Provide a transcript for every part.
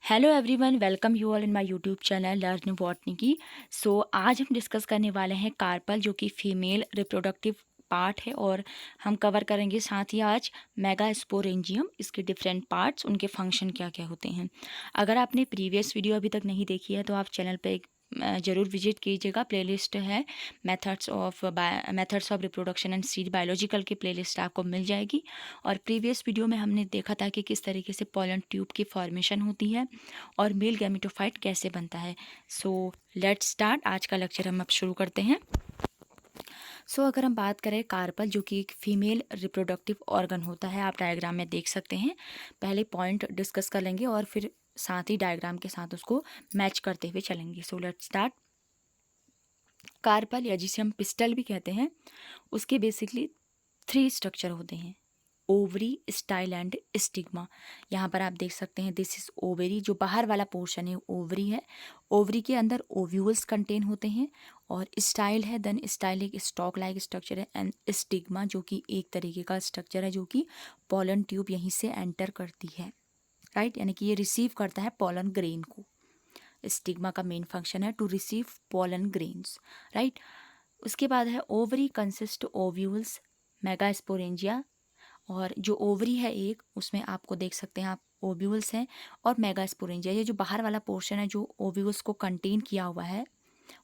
Hello everyone, welcome you all in my YouTube channel learn botany की। आज हम discuss करने वाले हैं कार्पल, जो कि फीमेल रिप्रोडक्टिव पार्ट है, और हम कवर करेंगे साथ ही आज मेगास्पोरेंजियम, इसके डिफरेंट पार्ट्स, उनके फंक्शन क्या क्या होते हैं। अगर आपने प्रीवियस वीडियो अभी तक नहीं देखी है तो आप चैनल पे एक ज़रूर विजिट कीजिएगा। प्लेलिस्ट है methods of reproduction and seed biological की प्लेलिस्ट आपको मिल जाएगी। और प्रीवियस वीडियो में हमने देखा था कि किस तरीके से पोलन ट्यूब की फॉर्मेशन होती है और मेल गैमेटोफाइट कैसे बनता है। Let's start. आज का लेक्चर हम अब शुरू करते हैं। अगर हम बात करें कार्पल, जो कि एक फीमेल रिप्रोडक्टिव ऑर्गन होता है, आप डायग्राम में देख सकते हैं। पहले पॉइंट डिस्कस कर लेंगे और फिर साथ ही डायग्राम के साथ उसको मैच करते हुए चलेंगे। Let's start. कार्पल, या जिसे हम पिस्टल भी कहते हैं, उसके बेसिकली 3 स्ट्रक्चर होते हैं: ओवरी, स्टाइल एंड स्टिग्मा। यहाँ पर आप देख सकते हैं, दिस इज ओवरी, जो बाहर वाला पोर्शन है ओवरी है। ओवरी के अंदर ओव्यूल्स कंटेन होते हैं, और स्टाइल है, देन स्टाइल एक स्टॉक लाइक स्ट्रक्चर है, एंड स्टिग्मा जो कि एक तरीके का स्ट्रक्चर है, जो कि पॉलन ट्यूब यहीं से एंटर करती है, राइट। यानी कि ये रिसीव करता है पॉलन ग्रेन को। स्टिग्मा का मेन फंक्शन है to receive pollen grains, right. उसके बाद है ओवरी कंसिस्ट ओव्यूल्स, मेगास्पोरेंजिया। और जो ओवरी है एक, उसमें आपको देख सकते हैं आप ओव्यूल्स हैं और मेगास्पोरेंजिया। ये जो बाहर वाला पोर्शन है जो ओव्यूल्स को कंटेन किया हुआ है,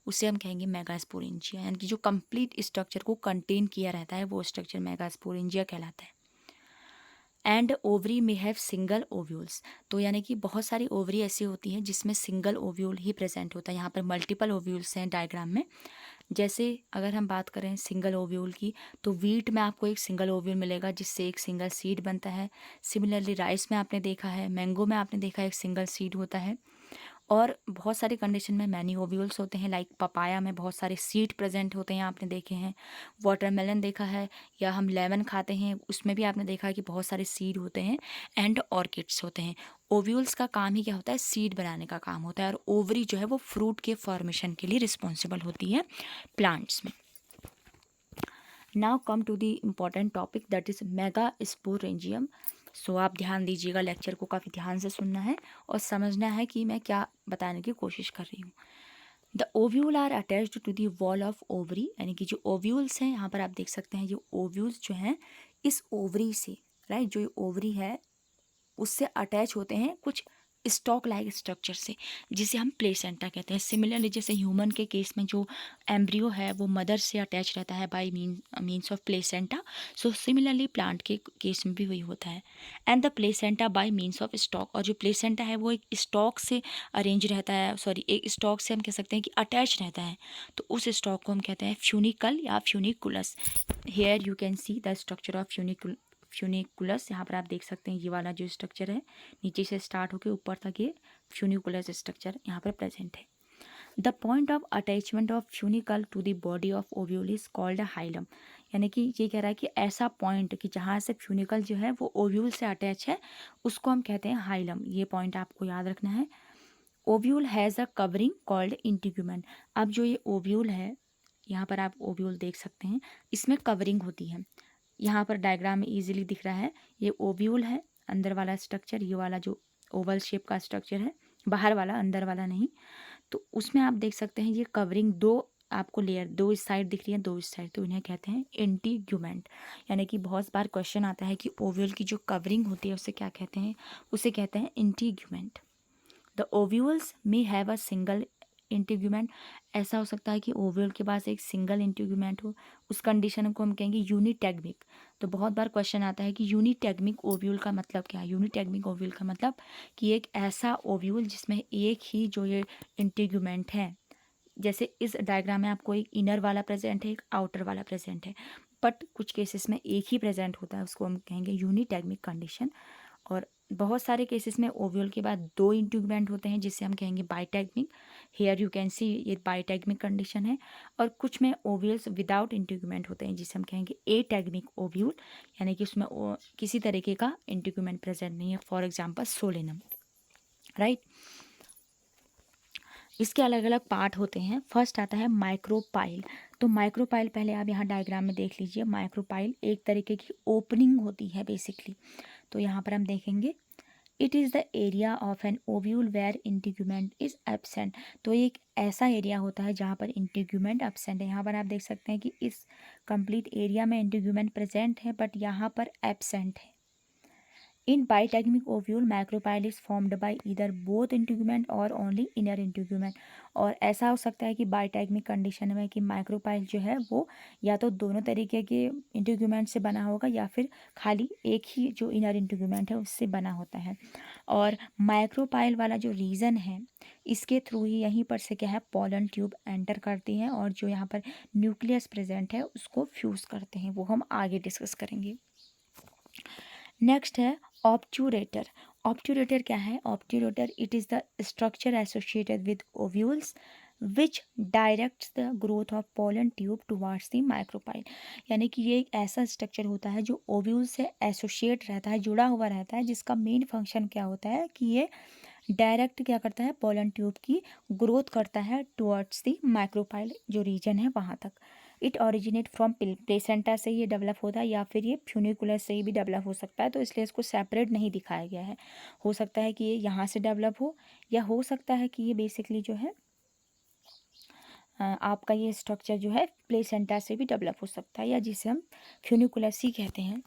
उसे हम कहेंगे मेगास्पोरेंजिया। यानी कि जो कंप्लीट स्ट्रक्चर को कंटेन किया रहता है वो स्ट्रक्चर मेगास्पोरेंजिया कहलाता है। एंड ओवरी में हैव सिंगल ओव्यूल्स। तो यानी कि बहुत सारी ओवरी ऐसी होती हैं जिसमें सिंगल ओव्यूल ही प्रेजेंट होता है। यहाँ पर मल्टीपल ओव्यूल्स हैं डायग्राम में। जैसे अगर हम बात करें सिंगल ओव्यूल की, तो वीट में आपको एक सिंगल ओव्यूल मिलेगा जिससे एक सिंगल सीड बनता है। सिमिलरली राइस में आपने देखा है, मैंगो में आपने देखा है, एक सिंगल सीड होता है। और बहुत सारी कंडीशन में मैनी ओव्यूल्स होते हैं, लाइक पपाया में बहुत सारे सीड प्रेजेंट होते हैं, आपने देखे हैं। वाटरमेलन देखा है, या हम लेमन खाते हैं, उसमें भी आपने देखा है कि बहुत सारे सीड होते हैं। एंड ऑर्किड्स होते हैं। ओव्यूल्स का काम ही क्या होता है? सीड बनाने का काम होता है। और ओवरी जो है वो फ्रूट के फॉर्मेशन के लिए रिस्पॉन्सिबल होती है प्लांट्स में। Now come to the important topic, that is megasporangium. आप ध्यान दीजिएगा, लेक्चर को काफ़ी ध्यान से सुनना है और समझना है कि मैं क्या बताने की कोशिश कर रही हूँ। The ovule are attached to the wall of ovary. यानी कि जो ओव्यूल्स हैं, यहाँ पर आप देख सकते हैं, ये ओव्यूल्स जो हैं इस ओवरी से, राइट, जो ये ओवरी है उससे अटैच होते हैं कुछ स्टॉक लाइक स्ट्रक्चर से, जिसे हम प्लेसेंटा कहते हैं। सिमिलरली जैसे ह्यूमन के केस में जो एम्ब्रियो है वो मदर से अटैच रहता है bye means of placenta, similarly plant के केस में भी वही होता है। And the placenta bye means of stock. और जो प्लेसेंटा है वो एक स्टॉक से अरेंज रहता है, सॉरी, एक स्टॉक से हम कह सकते हैं कि अटैच रहता है। तो उस स्टॉक को हम कहते हैं फ्यूनिकल या funiculus. Here you can see the structure of funiculus. यहाँ पर आप देख सकते हैं ये वाला जो स्ट्रक्चर है, नीचे से स्टार्ट होकर ऊपर तक ये फ्यूनिकुलस स्ट्रक्चर यहाँ पर प्रेजेंट है। The point of attachment of funicle to the body of ovule is called hilum. यानी कि ये कह रहा है कि ऐसा पॉइंट कि जहाँ से फ्यूनिकल जो है वो ओव्यूल से अटैच है, उसको हम कहते हैं हाइलम। ये पॉइंट आपको याद रखना है। Ovule has a covering called integument. अब जो ये ओव्यूल है, यहाँ पर आप ओव्यूल देख सकते हैं, इसमें कवरिंग होती है। यहाँ पर डायग्राम में इजीली दिख रहा है, ये ओव्यूल है, अंदर वाला स्ट्रक्चर, ये वाला जो ओवल शेप का स्ट्रक्चर है, बाहर वाला, अंदर वाला नहीं। तो उसमें आप देख सकते हैं ये कवरिंग, दो आपको लेयर, दो इस साइड दिख रही है, दो इस साइड, तो इन्हें कहते हैं इंटीग्यूमेंट। यानी कि बहुत बार क्वेश्चन आता है कि ओव्यूल की जो कवरिंग होती है उसे क्या कहते हैं? उसे कहते हैं integument. The ovules may have a single integument. ऐसा हो सकता है कि ओव्यूल के पास एक सिंगल इंटीग्यूमेंट हो, उस कंडीशन को हम कहेंगे यूनिटैग्मिक। तो बहुत बार क्वेश्चन आता है कि यूनिटैग्मिक ओव्यूल का मतलब क्या है? यूनिटैग्मिक ओव्यूल का मतलब कि एक ऐसा ओव्यूल जिसमें एक ही जो ये इंटीग्यूमेंट है, जैसे इस डायग्राम में आपको एक इनर वाला प्रेजेंट है, एक आउटर वाला प्रेजेंट है, बट कुछ केसेस में एक ही प्रेजेंट होता है, उसको हम कहेंगे यूनिटैग्मिक कंडीशन। और बहुत सारे केसेस में ओव्यूल के बाद दो इंटीग्यूमेंट होते हैं, जिसे हम कहेंगे बाइटैग्मिक। हेयर यू कैन सी ये बाइटैग्मिक कंडीशन है। और कुछ में ओव्यूल्स विदाउट इंटीग्यूमेंट होते हैं, जिसे हम कहेंगे एटैग्मिक ओव्यूल, यानी कि उसमें किसी तरीके का इंटीग्यूमेंट प्रेजेंट नहीं है, फॉर एग्जाम्पल सोलेनम, राइट। इसके अलग अलग पार्ट होते हैं। फर्स्ट आता है माइक्रोपाइल। तो माइक्रोपाइल पहले आप यहाँ डायग्राम में देख लीजिए। माइक्रोपाइल एक तरीके की ओपनिंग होती है बेसिकली। तो यहाँ पर हम देखेंगे it is the area of an ovule where integument is absent. तो ये एक ऐसा एरिया होता है जहाँ पर इंटीग्यूमेंट एब्सेंट है। यहाँ पर आप देख सकते हैं कि इस कंप्लीट एरिया में इंटीग्यूमेंट प्रेजेंट है बट यहाँ पर एब्सेंट है। In bitegmic ovule micropyle is formed by either both integument और ओनली इनर इंटीग्यूमेंट। और ऐसा हो सकता है कि बाइटैगमिक कंडीशन में कि माइक्रोपाइल जो है वो या तो दोनों तरीके के इंटीग्यूमेंट से बना होगा या फिर खाली एक ही जो इनर इंटीग्यूमेंट है उससे बना होता है। और माइक्रोपाइल वाला जो रीजन है इसके थ्रू ही यहीं पर से क्या है पोलन ट्यूब एंटर करती हैं और जो यहाँ पर न्यूक्लियस प्रेजेंट है उसको फ्यूज़ करते हैं, वो हम आगे डिस्कस करेंगे। नेक्स्ट है ऑब्ट्यूरेटर। ऑब्ट्यूरेटर क्या है? Obturator it is the structure associated with ovules which directs the growth of pollen tube towards the micropyle. यानी कि ये एक ऐसा स्ट्रक्चर होता है जो ओव्यूल से एसोसिएट रहता है, जुड़ा हुआ रहता है, जिसका मेन फंक्शन क्या होता है कि ये डायरेक्ट क्या करता है पोलन ट्यूब की ग्रोथ करता है टुवर्ड्स द माइक्रोपाइल जो रीजन है वहाँ तक। इट ओरिजिनेट फ्रॉम प्लेसेंटा से ये डेवलप होता है या फिर ये फ्यूनिकुलस से भी डेवलप हो सकता है, तो इसलिए इसको सेपरेट नहीं दिखाया गया है। हो सकता है कि ये यहाँ से डेवलप हो या हो सकता है कि ये बेसिकली जो है आपका ये स्ट्रक्चर जो है प्लेसेंटा से भी डेवलप हो सकता है या जिसे हम फ्यूनिकुलस ही कहते हैं।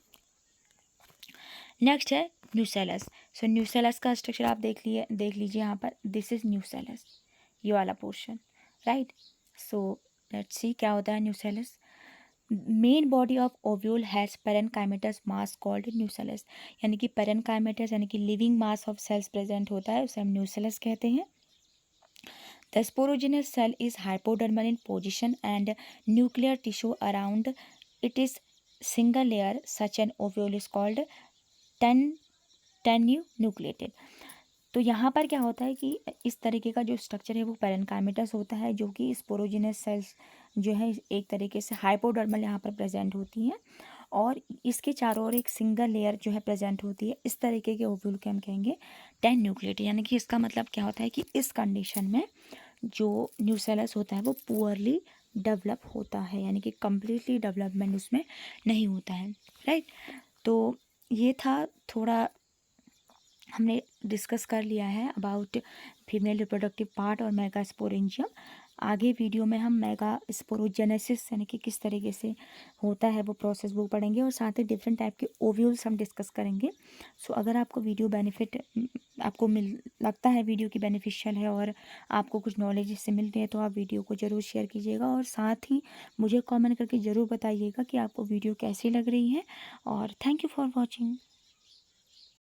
नेक्स्ट है न्यूसेलस। सो न्यूसेलस का स्ट्रक्चर आप देख लीजिए यहाँ पर, दिस इज न्यूसेलस, ये वाला portion, right. So let's see क्या होता है nucellus. Main body of ovule has parenchymatous mass called nucellus. यानी कि पेरेनकाइमेटस यानी कि living mass of cells present होता है, उसे हम न्यूसेलस कहते हैं। The sporogenous cell is hypodermal in position and nuclear tissue around it is single layer such an ovule is called nucleated. तो यहाँ पर क्या होता है कि इस तरीके का जो स्ट्रक्चर है वो पेरेनकाइमेटस होता है, जो कि स्पोरोजिनस सेल्स जो है एक तरीके से हाइपोडर्मल यहाँ पर प्रेजेंट होती हैं और इसके चारों ओर एक सिंगल लेयर जो है प्रेजेंट होती है। इस तरीके के ओव्यूल के हम कहेंगे 10 न्यूक्लिएटेड। यानी कि इसका मतलब क्या होता है कि इस कंडीशन में जो न्यूसेलस होता है वो पुअरली डेवलप होता है, यानी कि कम्प्लीटली डेवलपमेंट उसमें नहीं होता है, राइट। तो ये था थोड़ा हमने डिस्कस कर लिया है अबाउट फीमेल रिप्रोडक्टिव पार्ट और मेगा स्पोरेंजियम। आगे वीडियो में हम मेगा स्पोरोजेनेसिस यानी कि किस तरीके से होता है वो प्रोसेस वो पढ़ेंगे और साथ ही डिफरेंट टाइप के ओव्यूल्स हम डिस्कस करेंगे। सो अगर आपको वीडियो आपको लगता है वीडियो की बेनिफिशियल है और आपको कुछ नॉलेज इससे मिल रही है तो आप वीडियो को ज़रूर शेयर कीजिएगा और साथ ही मुझे कमेंट करके ज़रूर बताइएगा कि आपको वीडियो कैसी लग रही है। और थैंक यू फॉर वॉचिंग।